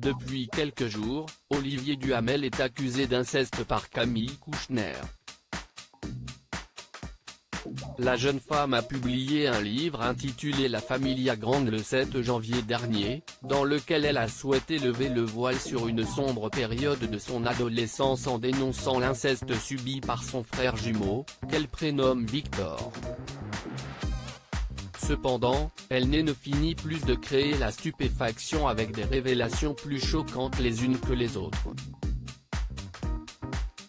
Depuis quelques jours, Olivier Duhamel est accusé d'inceste par Camille Kouchner. La jeune femme a publié un livre intitulé La Familia Grande le 7 janvier dernier, dans lequel elle a souhaité lever le voile sur une sombre période de son adolescence en dénonçant l'inceste subi par son frère jumeau, qu'elle prénomme Victor. Cependant, elle ne finit plus de créer la stupéfaction avec des révélations plus choquantes les unes que les autres.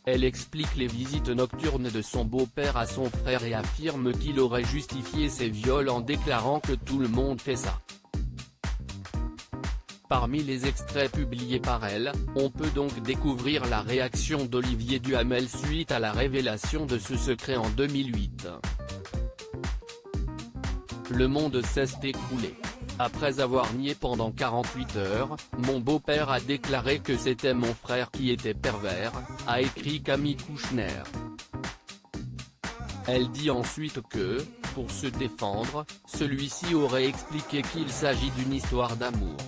Elle explique les visites nocturnes de son beau-père à son frère et affirme qu'il aurait justifié ses viols en déclarant que tout le monde fait ça. Parmi les extraits publiés par elle, on peut donc découvrir la réaction d'Olivier Duhamel suite à la révélation de ce secret en 2008. Le monde s'est écroulé. Après avoir nié pendant 48 heures, mon beau-père a déclaré que c'était mon frère qui était pervers, a écrit Camille Kouchner. Elle dit ensuite que, pour se défendre, celui-ci aurait expliqué qu'il s'agit d'une histoire d'amour.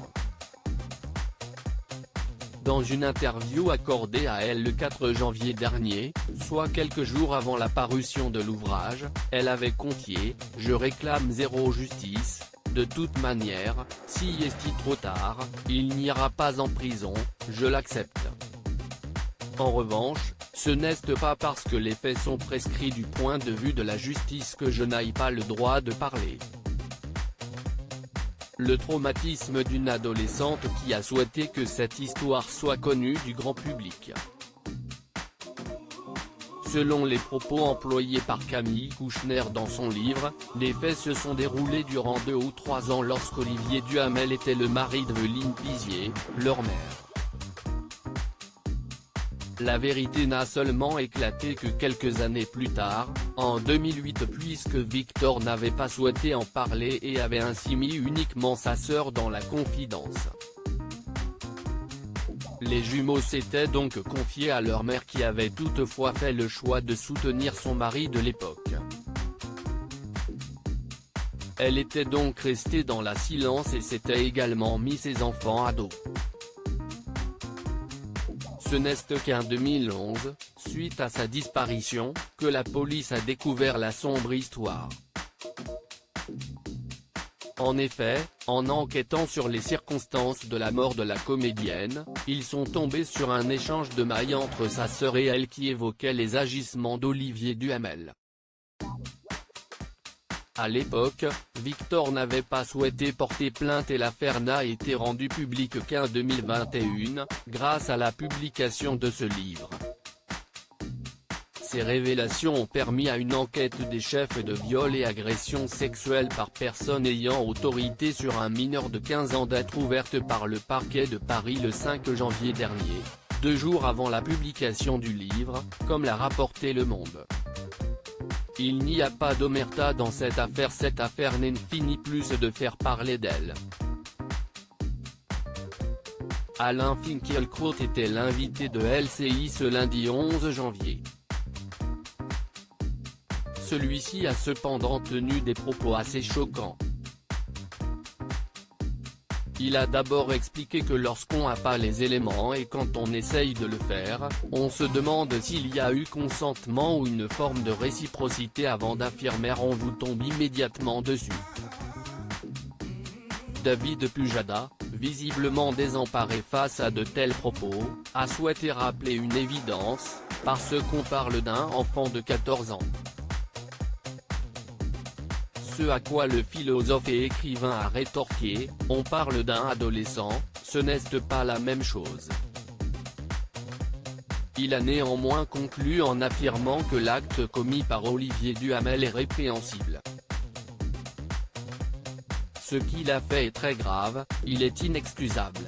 Dans une interview accordée à Elle le 4 janvier dernier, soit quelques jours avant la parution de l'ouvrage, elle avait confié « Je réclame zéro justice. De toute manière, si est-il trop tard, il n'ira pas en prison, je l'accepte. » En revanche, ce n'est pas parce que les faits sont prescrits du point de vue de la justice que je n'aille pas le droit de parler. Le traumatisme d'une adolescente qui a souhaité que cette histoire soit connue du grand public. Selon les propos employés par Camille Kouchner dans son livre, les faits se sont déroulés durant 2 ou 3 ans lorsqu'Olivier Duhamel était le mari d'Evelyne Pizier, leur mère. La vérité n'a seulement éclaté que quelques années plus tard, en 2008 puisque Victor n'avait pas souhaité en parler et avait ainsi mis uniquement sa sœur dans la confidence. Les jumeaux s'étaient donc confiés à leur mère qui avait toutefois fait le choix de soutenir son mari de l'époque. Elle était donc restée dans la silence et s'était également mis ses enfants à dos. Ce n'est qu'en 2011, suite à sa disparition, que la police a découvert la sombre histoire. En effet, en enquêtant sur les circonstances de la mort de la comédienne, ils sont tombés sur un échange de mails entre sa sœur et elle qui évoquait les agissements d'Olivier Duhamel. À l'époque, Victor n'avait pas souhaité porter plainte et l'affaire n'a été rendue publique qu'en 2021, grâce à la publication de ce livre. Ces révélations ont permis à une enquête des chefs de viol et agression sexuelle par personne ayant autorité sur un mineur de 15 ans d'être ouverte par le parquet de Paris le 5 janvier dernier, 2 jours avant la publication du livre, comme l'a rapporté Le Monde. Il n'y a pas d'omerta dans cette affaire ne finit plus de faire parler d'elle. Alain Finkielkraut était l'invité de LCI ce lundi 11 janvier. Celui-ci a cependant tenu des propos assez choquants. Il a d'abord expliqué que lorsqu'on n'a pas les éléments et quand on essaye de le faire, on se demande s'il y a eu consentement ou une forme de réciprocité avant d'affirmer on vous tombe immédiatement dessus. David Pujada, visiblement désemparé face à de tels propos, a souhaité rappeler une évidence, parce qu'on parle d'un enfant de 14 ans. Ce à quoi le philosophe et écrivain a rétorqué, on parle d'un adolescent, ce n'est pas la même chose. Il a néanmoins conclu en affirmant que l'acte commis par Olivier Duhamel est répréhensible. Ce qu'il a fait est très grave, il est inexcusable.